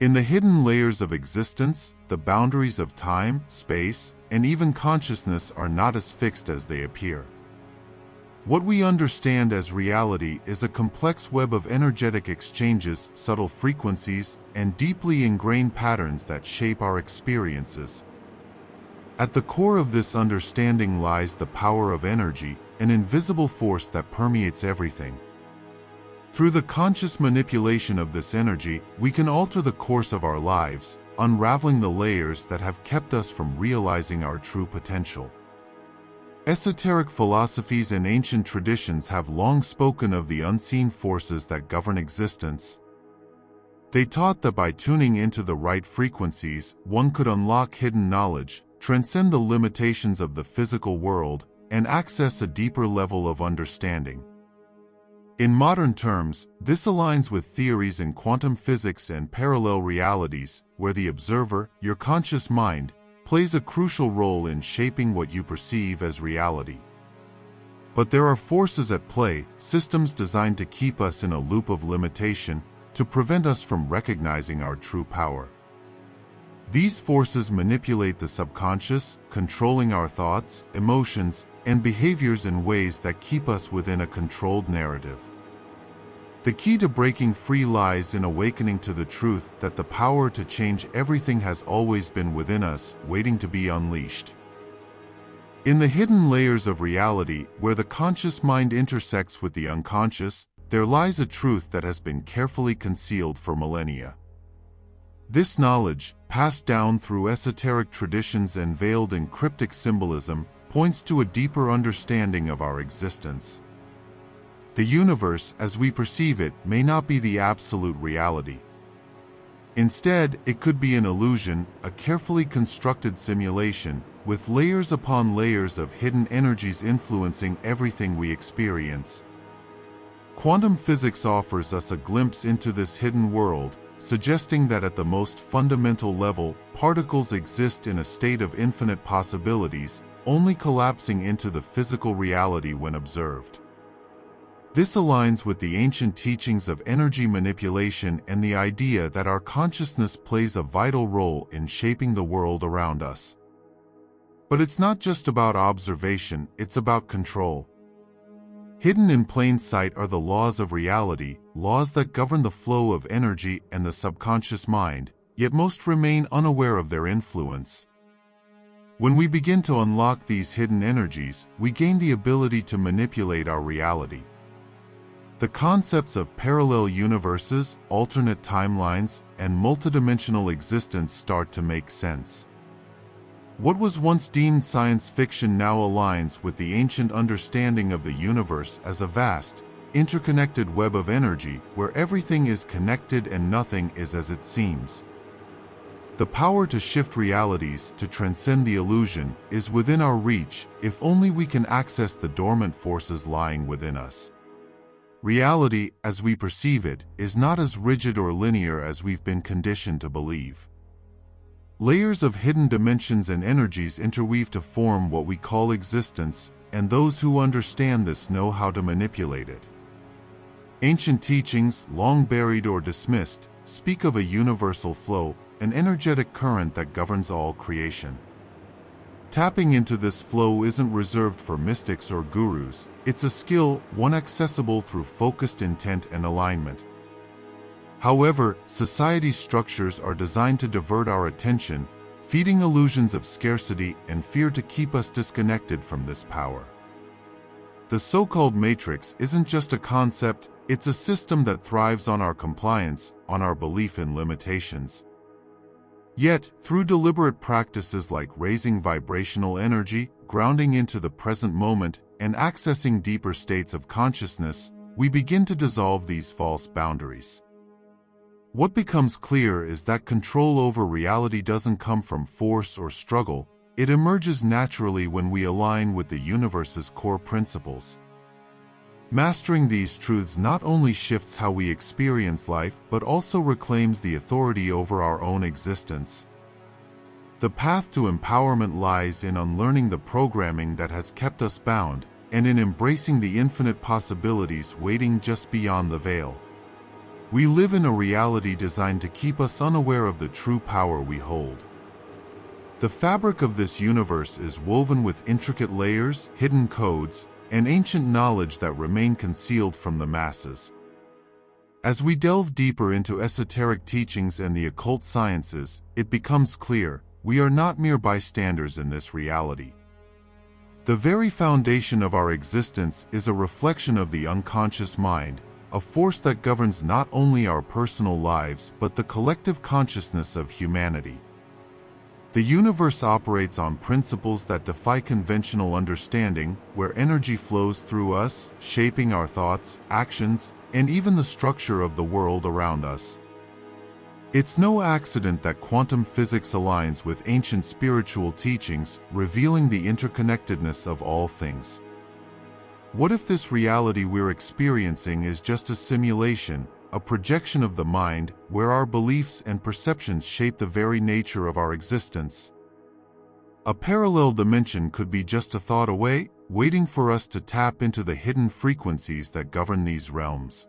In the hidden layers of existence, the boundaries of time, space, and even consciousness are not as fixed as they appear. What we understand as reality is a complex web of energetic exchanges, subtle frequencies, and deeply ingrained patterns that shape our experiences. At the core of this understanding lies the power of energy, an invisible force that permeates everything. Through the conscious manipulation of this energy, we can alter the course of our lives, unraveling the layers that have kept us from realizing our true potential. Esoteric philosophies and ancient traditions have long spoken of the unseen forces that govern existence. They taught that by tuning into the right frequencies, one could unlock hidden knowledge, transcend the limitations of the physical world, and access a deeper level of understanding. In modern terms, this aligns with theories in quantum physics and parallel realities, where the observer, your conscious mind, plays a crucial role in shaping what you perceive as reality. But there are forces at play, systems designed to keep us in a loop of limitation, to prevent us from recognizing our true power. These forces manipulate the subconscious, controlling our thoughts, emotions, and behaviors in ways that keep us within a controlled narrative. The key to breaking free lies in awakening to the truth that the power to change everything has always been within us, waiting to be unleashed. In the hidden layers of reality, where the conscious mind intersects with the unconscious, there lies a truth that has been carefully concealed for millennia. This knowledge, passed down through esoteric traditions and veiled in cryptic symbolism, points to a deeper understanding of our existence. The universe, as we perceive it, may not be the absolute reality. Instead, it could be an illusion, a carefully constructed simulation, with layers upon layers of hidden energies influencing everything we experience. Quantum physics offers us a glimpse into this hidden world, suggesting that at the most fundamental level, particles exist in a state of infinite possibilities, only collapsing into the physical reality when observed. This aligns with the ancient teachings of energy manipulation and the idea that our consciousness plays a vital role in shaping the world around us. But it's not just about observation, it's about control. Hidden in plain sight are the laws of reality, laws that govern the flow of energy and the subconscious mind, yet most remain unaware of their influence. When we begin to unlock these hidden energies, we gain the ability to manipulate our reality. The concepts of parallel universes, alternate timelines, and multidimensional existence start to make sense. What was once deemed science fiction now aligns with the ancient understanding of the universe as a vast, interconnected web of energy where everything is connected and nothing is as it seems. The power to shift realities, to transcend the illusion, is within our reach if only we can access the dormant forces lying within us. Reality, as we perceive it, is not as rigid or linear as we've been conditioned to believe. Layers of hidden dimensions and energies interweave to form what we call existence, and those who understand this know how to manipulate it. Ancient teachings, long buried or dismissed, speak of a universal flow, an energetic current that governs all creation. Tapping into this flow isn't reserved for mystics or gurus, it's a skill, one accessible through focused intent and alignment. However, society's structures are designed to divert our attention, feeding illusions of scarcity and fear to keep us disconnected from this power. The so-called matrix isn't just a concept, it's a system that thrives on our compliance, on our belief in limitations. Yet, through deliberate practices like raising vibrational energy, grounding into the present moment, and accessing deeper states of consciousness, we begin to dissolve these false boundaries. What becomes clear is that control over reality doesn't come from force or struggle, it emerges naturally when we align with the universe's core principles. Mastering these truths not only shifts how we experience life, but also reclaims the authority over our own existence. The path to empowerment lies in unlearning the programming that has kept us bound, and in embracing the infinite possibilities waiting just beyond the veil. We live in a reality designed to keep us unaware of the true power we hold. The fabric of this universe is woven with intricate layers, hidden codes, and ancient knowledge that remain concealed from the masses. As we delve deeper into esoteric teachings and the occult sciences, it becomes clear we are not mere bystanders in this reality. The very foundation of our existence is a reflection of the unconscious mind, a force that governs not only our personal lives but the collective consciousness of humanity. The universe operates on principles that defy conventional understanding, where energy flows through us, shaping our thoughts, actions, and even the structure of the world around us. It's no accident that quantum physics aligns with ancient spiritual teachings, revealing the interconnectedness of all things. What if this reality we're experiencing is just a simulation, a projection of the mind, where our beliefs and perceptions shape the very nature of our existence? A parallel dimension could be just a thought away, waiting for us to tap into the hidden frequencies that govern these realms.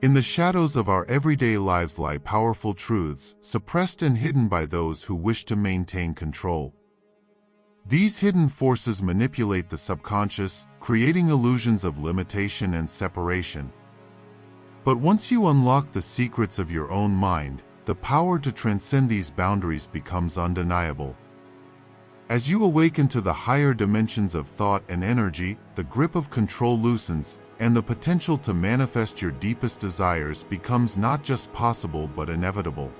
In the shadows of our everyday lives lie powerful truths, suppressed and hidden by those who wish to maintain control. These hidden forces manipulate the subconscious, creating illusions of limitation and separation. But once you unlock the secrets of your own mind, the power to transcend these boundaries becomes undeniable. As you awaken to the higher dimensions of thought and energy, the grip of control loosens, and the potential to manifest your deepest desires becomes not just possible but inevitable.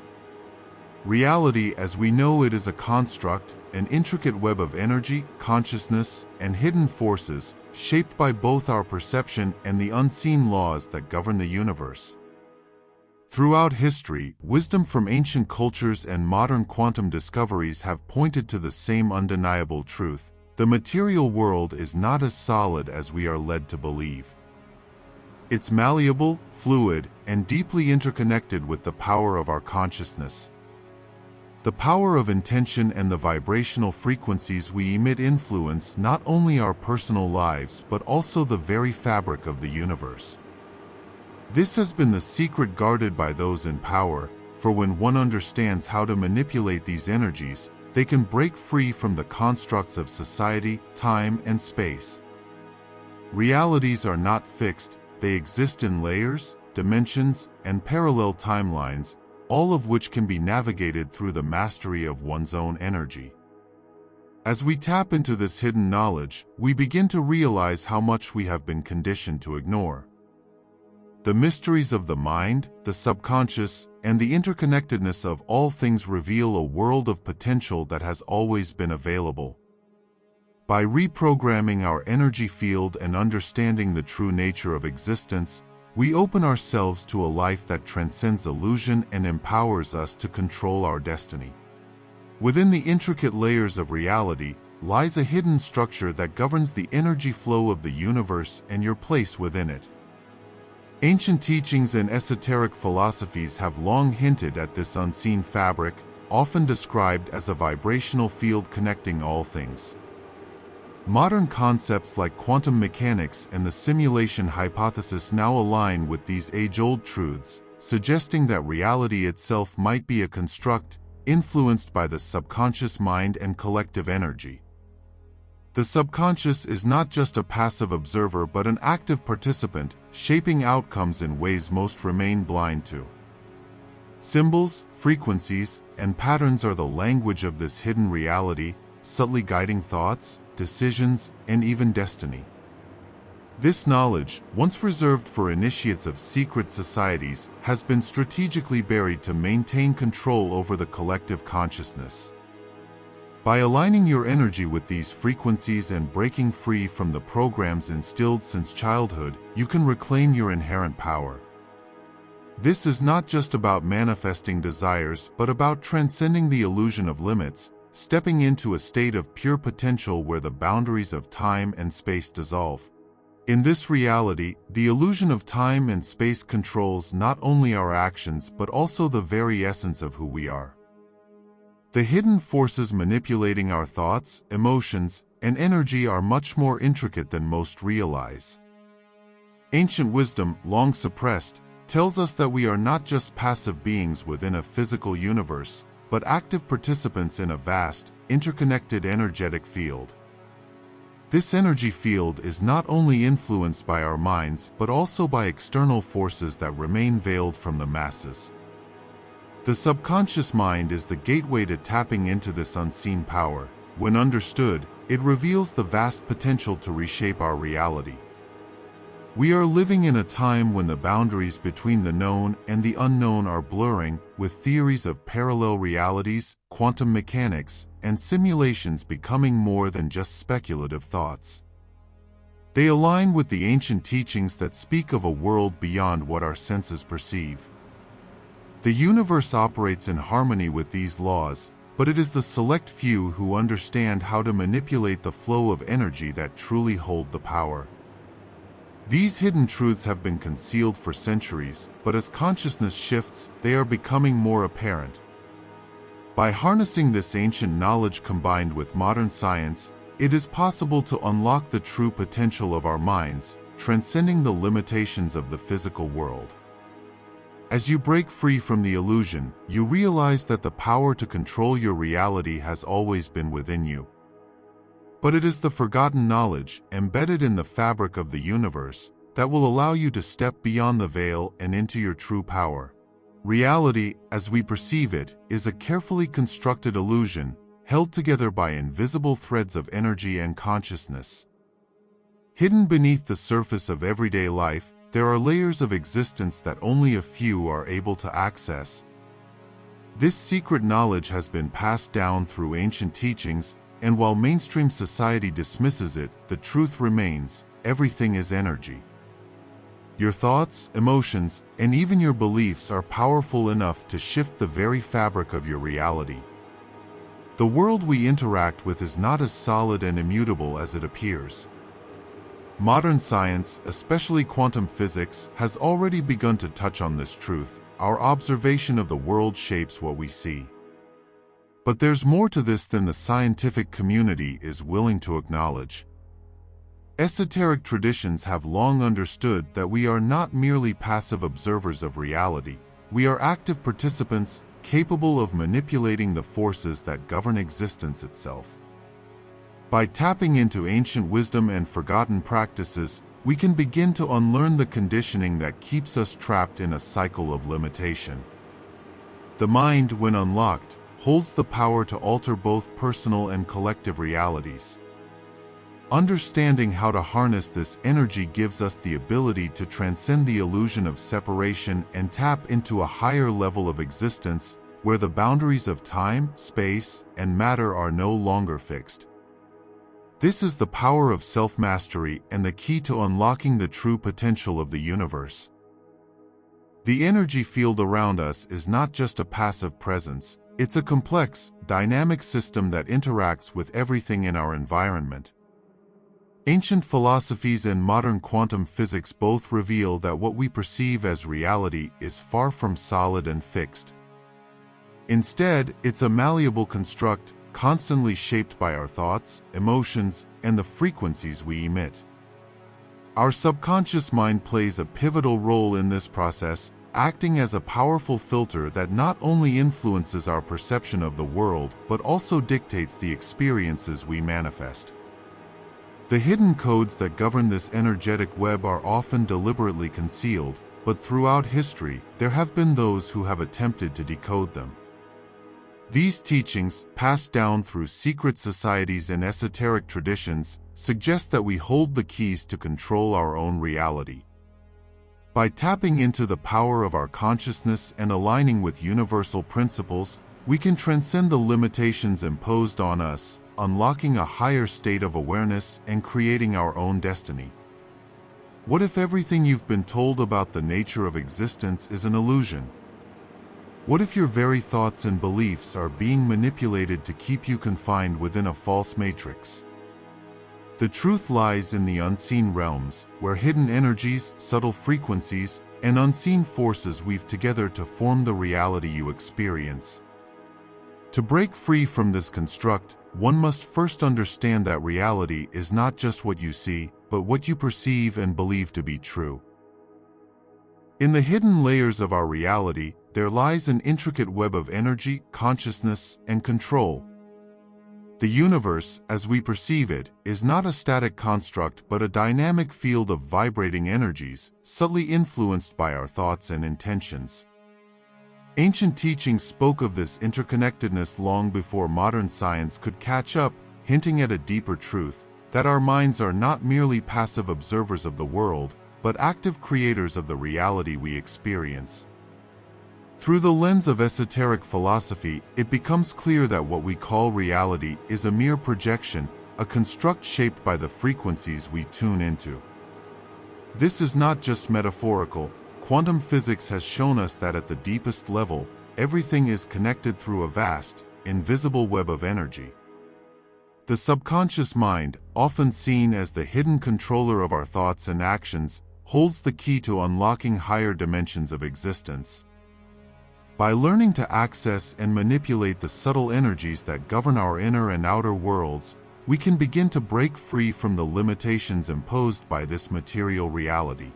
Reality as we know it is a construct, an intricate web of energy, consciousness, and hidden forces, shaped by both our perception and the unseen laws that govern the universe. Throughout history, wisdom from ancient cultures and modern quantum discoveries have pointed to the same undeniable truth: the material world is not as solid as we are led to believe. It's malleable, fluid, and deeply interconnected with the power of our consciousness. The power of intention and the vibrational frequencies we emit influence not only our personal lives but also the very fabric of the universe. This has been the secret guarded by those in power, for when one understands how to manipulate these energies, they can break free from the constructs of society, time, and space. Realities are not fixed. They exist in layers, dimensions, and parallel timelines, all of which can be navigated through the mastery of one's own energy. As we tap into this hidden knowledge, we begin to realize how much we have been conditioned to ignore. The mysteries of the mind, the subconscious, and the interconnectedness of all things reveal a world of potential that has always been available. By reprogramming our energy field and understanding the true nature of existence, we open ourselves to a life that transcends illusion and empowers us to control our destiny. Within the intricate layers of reality lies a hidden structure that governs the energy flow of the universe and your place within it. Ancient teachings and esoteric philosophies have long hinted at this unseen fabric, often described as a vibrational field connecting all things. Modern concepts like quantum mechanics and the simulation hypothesis now align with these age-old truths, suggesting that reality itself might be a construct influenced by the subconscious mind and collective energy. The subconscious is not just a passive observer but an active participant, shaping outcomes in ways most remain blind to. Symbols, frequencies, and patterns are the language of this hidden reality, subtly guiding thoughts, decisions, and even destiny. This knowledge, once reserved for initiates of secret societies, has been strategically buried to maintain control over the collective consciousness. By aligning your energy with these frequencies and breaking free from the programs instilled since childhood, you can reclaim your inherent power. This is not just about manifesting desires, but about transcending the illusion of limits, stepping into a state of pure potential where the boundaries of time and space dissolve. In this reality, the illusion of time and space controls not only our actions but also the very essence of who we are. The hidden forces manipulating our thoughts, emotions, and energy are much more intricate than most realize. Ancient wisdom, long suppressed, tells us that we are not just passive beings within a physical universe, but active participants in a vast, interconnected energetic field. This energy field is not only influenced by our minds, but also by external forces that remain veiled from the masses. The subconscious mind is the gateway to tapping into this unseen power. When understood, it reveals the vast potential to reshape our reality. We are living in a time when the boundaries between the known and the unknown are blurring, with theories of parallel realities, quantum mechanics, and simulations becoming more than just speculative thoughts. They align with the ancient teachings that speak of a world beyond what our senses perceive. The universe operates in harmony with these laws, but it is the select few who understand how to manipulate the flow of energy that truly hold the power. These hidden truths have been concealed for centuries, but as consciousness shifts, they are becoming more apparent. By harnessing this ancient knowledge combined with modern science, it is possible to unlock the true potential of our minds, transcending the limitations of the physical world. As you break free from the illusion, you realize that the power to control your reality has always been within you. But it is the forgotten knowledge, embedded in the fabric of the universe, that will allow you to step beyond the veil and into your true power. Reality, as we perceive it, is a carefully constructed illusion, held together by invisible threads of energy and consciousness. Hidden beneath the surface of everyday life, there are layers of existence that only a few are able to access. This secret knowledge has been passed down through ancient teachings, and while mainstream society dismisses it, the truth remains: everything is energy. Your thoughts, emotions, and even your beliefs are powerful enough to shift the very fabric of your reality. The world we interact with is not as solid and immutable as it appears. Modern science, especially quantum physics, has already begun to touch on this truth. Our observation of the world shapes what we see. But there's more to this than the scientific community is willing to acknowledge. Esoteric traditions have long understood that we are not merely passive observers of reality. We are active participants, capable of manipulating the forces that govern existence itself. By tapping into ancient wisdom and forgotten practices, we can begin to unlearn the conditioning that keeps us trapped in a cycle of limitation. The mind, when unlocked, holds the power to alter both personal and collective realities. Understanding how to harness this energy gives us the ability to transcend the illusion of separation and tap into a higher level of existence, where the boundaries of time, space, and matter are no longer fixed. This is the power of self-mastery and the key to unlocking the true potential of the universe. The energy field around us is not just a passive presence. It's a complex, dynamic system that interacts with everything in our environment. Ancient philosophies and modern quantum physics both reveal that what we perceive as reality is far from solid and fixed. Instead, it's a malleable construct, constantly shaped by our thoughts, emotions, and the frequencies we emit. Our subconscious mind plays a pivotal role in this process, acting as a powerful filter that not only influences our perception of the world, but also dictates the experiences we manifest. The hidden codes that govern this energetic web are often deliberately concealed, but throughout history, there have been those who have attempted to decode them. These teachings, passed down through secret societies and esoteric traditions, suggest that we hold the keys to control our own reality. By tapping into the power of our consciousness and aligning with universal principles, we can transcend the limitations imposed on us, unlocking a higher state of awareness and creating our own destiny. What if everything you've been told about the nature of existence is an illusion? What if your very thoughts and beliefs are being manipulated to keep you confined within a false matrix? The truth lies in the unseen realms, where hidden energies, subtle frequencies, and unseen forces weave together to form the reality you experience. To break free from this construct, one must first understand that reality is not just what you see, but what you perceive and believe to be true. In the hidden layers of our reality, there lies an intricate web of energy, consciousness, and control. The universe, as we perceive it, is not a static construct but a dynamic field of vibrating energies, subtly influenced by our thoughts and intentions. Ancient teachings spoke of this interconnectedness long before modern science could catch up, hinting at a deeper truth, that our minds are not merely passive observers of the world, but active creators of the reality we experience. Through the lens of esoteric philosophy, it becomes clear that what we call reality is a mere projection, a construct shaped by the frequencies we tune into. This is not just metaphorical. Quantum physics has shown us that at the deepest level, everything is connected through a vast, invisible web of energy. The subconscious mind, often seen as the hidden controller of our thoughts and actions, holds the key to unlocking higher dimensions of existence. By learning to access and manipulate the subtle energies that govern our inner and outer worlds, we can begin to break free from the limitations imposed by this material reality.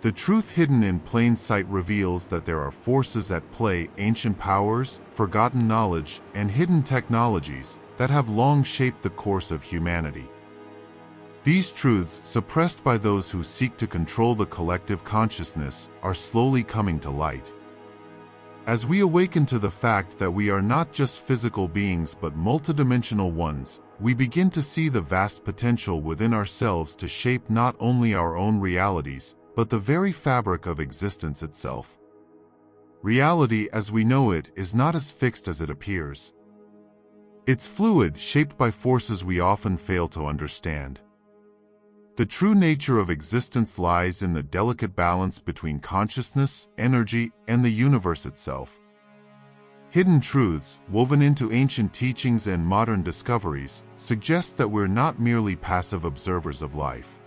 The truth hidden in plain sight reveals that there are forces at play, ancient powers, forgotten knowledge, and hidden technologies that have long shaped the course of humanity. These truths, suppressed by those who seek to control the collective consciousness, are slowly coming to light. As we awaken to the fact that we are not just physical beings but multidimensional ones, we begin to see the vast potential within ourselves to shape not only our own realities, but the very fabric of existence itself. Reality as we know it is not as fixed as it appears. It's fluid, shaped by forces we often fail to understand. The true nature of existence lies in the delicate balance between consciousness, energy, and the universe itself. Hidden truths, woven into ancient teachings and modern discoveries, suggest that we're not merely passive observers of life.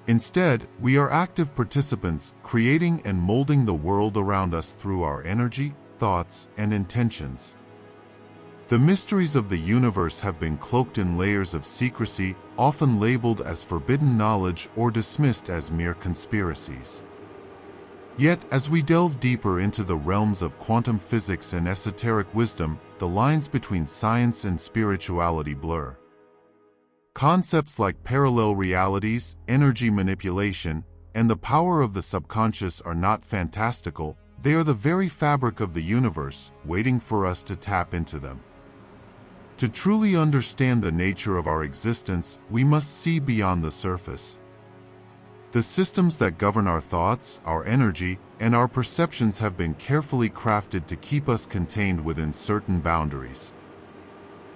Instead, we are active participants, creating and molding the world around us through our energy, thoughts, and intentions. The mysteries of the universe have been cloaked in layers of secrecy, often labeled as forbidden knowledge or dismissed as mere conspiracies. Yet, as we delve deeper into the realms of quantum physics and esoteric wisdom, the lines between science and spirituality blur. Concepts like parallel realities, energy manipulation, and the power of the subconscious are not fantastical, they are the very fabric of the universe, waiting for us to tap into them. To truly understand the nature of our existence, we must see beyond the surface. The systems that govern our thoughts, our energy, and our perceptions have been carefully crafted to keep us contained within certain boundaries.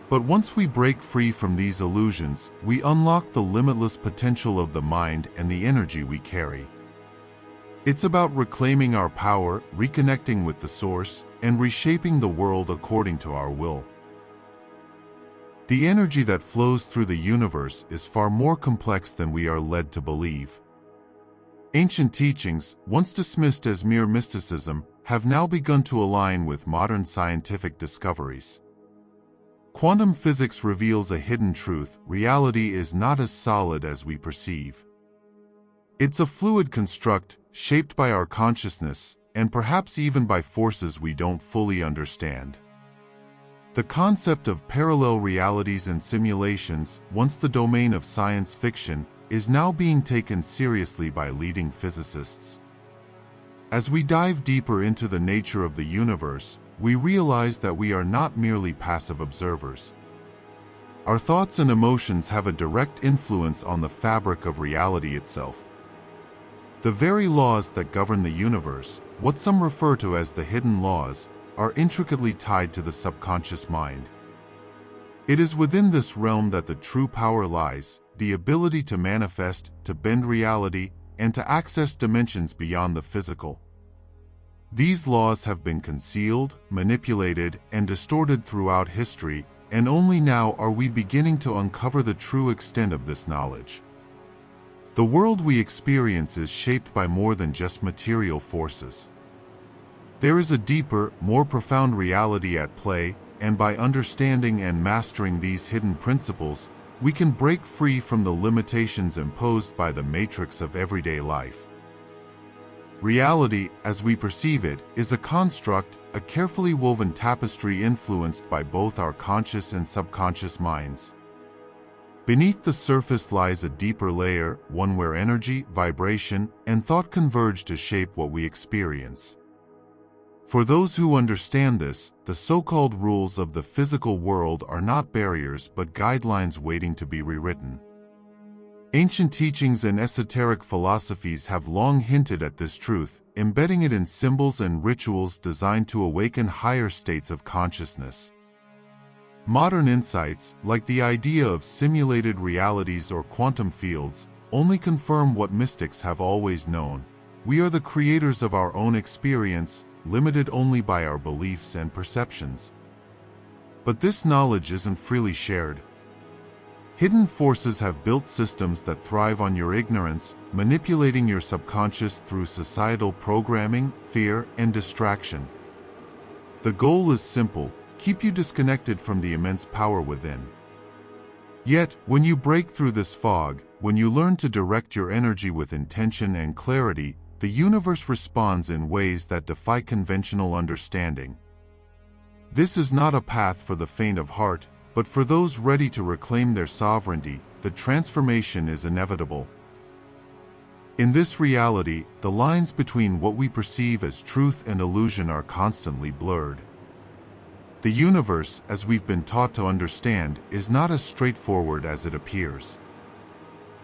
But once we break free from these illusions, we unlock the limitless potential of the mind and the energy we carry. It's about reclaiming our power, reconnecting with the source, and reshaping the world according to our will. The energy that flows through the universe is far more complex than we are led to believe. Ancient teachings, once dismissed as mere mysticism, have now begun to align with modern scientific discoveries. Quantum physics reveals a hidden truth: reality is not as solid as we perceive. It's a fluid construct, shaped by our consciousness, and perhaps even by forces we don't fully understand. The concept of parallel realities and simulations, once the domain of science fiction, is now being taken seriously by leading physicists. As we dive deeper into the nature of the universe, we realize that we are not merely passive observers. Our thoughts and emotions have a direct influence on the fabric of reality itself. The very laws that govern the universe, what some refer to as the hidden laws, are intricately tied to the subconscious mind. It is within this realm that the true power lies, the ability to manifest, to bend reality, and to access dimensions beyond the physical. These laws have been concealed, manipulated, and distorted throughout history, and only now are we beginning to uncover the true extent of this knowledge. The world we experience is shaped by more than just material forces. There is a deeper, more profound reality at play, and by understanding and mastering these hidden principles, we can break free from the limitations imposed by the matrix of everyday life. Reality, as we perceive it, is a construct, a carefully woven tapestry influenced by both our conscious and subconscious minds. Beneath the surface lies a deeper layer, one where energy, vibration, and thought converge to shape what we experience. For those who understand this, the so-called rules of the physical world are not barriers but guidelines waiting to be rewritten. Ancient teachings and esoteric philosophies have long hinted at this truth, embedding it in symbols and rituals designed to awaken higher states of consciousness. Modern insights, like the idea of simulated realities or quantum fields, only confirm what mystics have always known. We are the creators of our own experience, limited only by our beliefs and perceptions. But this knowledge isn't freely shared. Hidden forces have built systems that thrive on your ignorance, manipulating your subconscious through societal programming, fear, and distraction. The goal is simple: keep you disconnected from the immense power within. Yet, when you break through this fog, when you learn to direct your energy with intention and clarity, the universe responds in ways that defy conventional understanding. This is not a path for the faint of heart, but for those ready to reclaim their sovereignty. The transformation is inevitable. In this reality, the lines between what we perceive as truth and illusion are constantly blurred. The universe, as we've been taught to understand, is not as straightforward as it appears.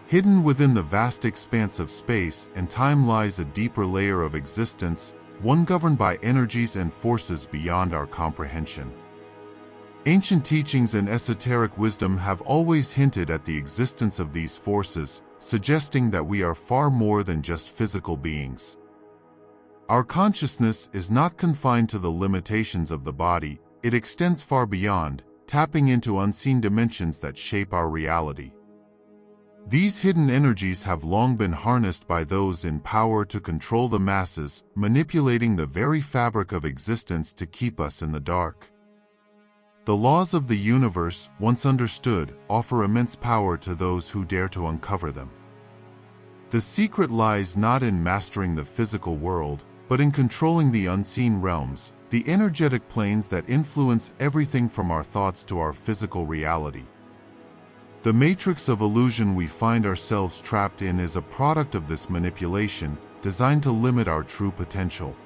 Hidden within the vast expanse of space and time lies a deeper layer of existence, one governed by energies and forces beyond our comprehension. Ancient teachings and esoteric wisdom have always hinted at the existence of these forces, suggesting that we are far more than just physical beings. Our consciousness is not confined to the limitations of the body, it extends far beyond, tapping into unseen dimensions that shape our reality. These hidden energies have long been harnessed by those in power to control the masses, manipulating the very fabric of existence to keep us in the dark. The laws of the universe, once understood, offer immense power to those who dare to uncover them. The secret lies not in mastering the physical world, but in controlling the unseen realms, the energetic planes that influence everything from our thoughts to our physical reality. The matrix of illusion we find ourselves trapped in is a product of this manipulation, designed to limit our true potential.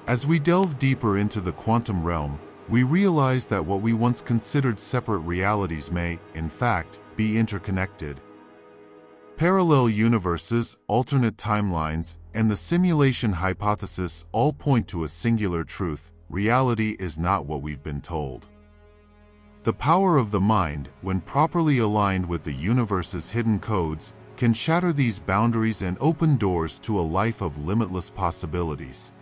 As we delve deeper into the quantum realm, we realize that what we once considered separate realities may, in fact, be interconnected. Parallel universes, alternate timelines, and the simulation hypothesis all point to a singular truth: reality is not what we've been told. The power of the mind, when properly aligned with the universe's hidden codes, can shatter these boundaries and open doors to a life of limitless possibilities.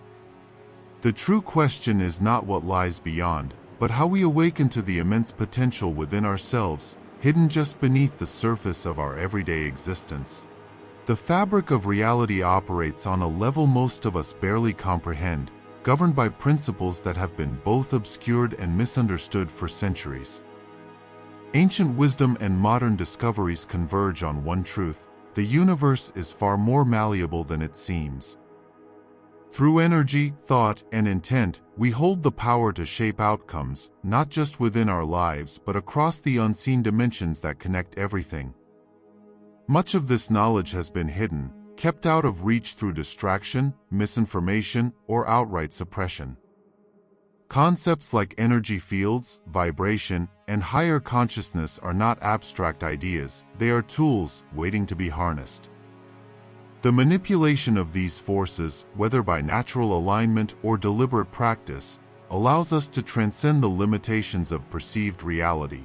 The true question is not what lies beyond, but how we awaken to the immense potential within ourselves, hidden just beneath the surface of our everyday existence. The fabric of reality operates on a level most of us barely comprehend, governed by principles that have been both obscured and misunderstood for centuries. Ancient wisdom and modern discoveries converge on one truth: the universe is far more malleable than it seems. Through energy, thought, and intent, we hold the power to shape outcomes, not just within our lives but across the unseen dimensions that connect everything. Much of this knowledge has been hidden, kept out of reach through distraction, misinformation, or outright suppression. Concepts like energy fields, vibration, and higher consciousness are not abstract ideas, they are tools waiting to be harnessed. The manipulation of these forces, whether by natural alignment or deliberate practice, allows us to transcend the limitations of perceived reality.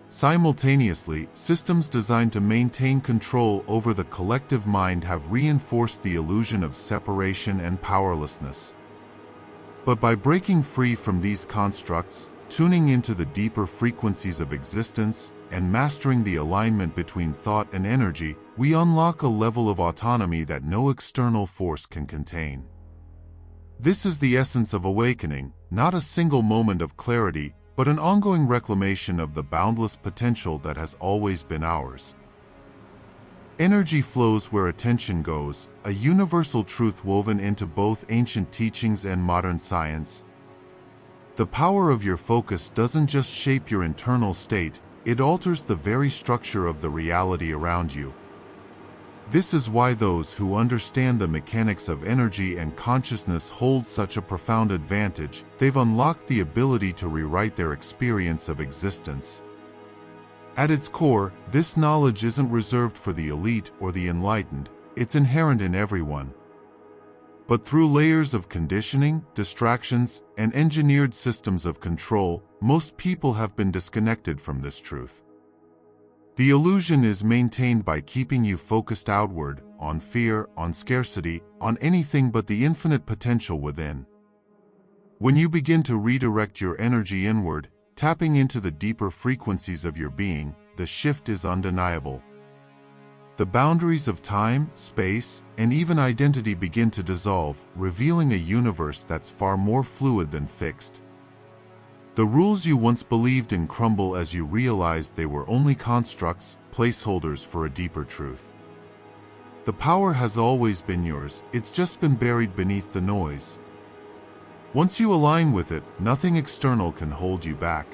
Simultaneously, systems designed to maintain control over the collective mind have reinforced the illusion of separation and powerlessness. But by breaking free from these constructs, tuning into the deeper frequencies of existence, and mastering the alignment between thought and energy, we unlock a level of autonomy that no external force can contain. This is the essence of awakening, not a single moment of clarity, but an ongoing reclamation of the boundless potential that has always been ours. Energy flows where attention goes, a universal truth woven into both ancient teachings and modern science. The power of your focus doesn't just shape your internal state, it alters the very structure of the reality around you. This is why those who understand the mechanics of energy and consciousness hold such a profound advantage. They've unlocked the ability to rewrite their experience of existence. At its core, this knowledge isn't reserved for the elite or the enlightened, it's inherent in everyone. But through layers of conditioning, distractions, and engineered systems of control, most people have been disconnected from this truth. The illusion is maintained by keeping you focused outward, on fear, on scarcity, on anything but the infinite potential within. When you begin to redirect your energy inward, tapping into the deeper frequencies of your being, the shift is undeniable. The boundaries of time, space, and even identity begin to dissolve, revealing a universe that's far more fluid than fixed. The rules you once believed in crumble as you realize they were only constructs, placeholders for a deeper truth. The power has always been yours, it's just been buried beneath the noise. Once you align with it, nothing external can hold you back.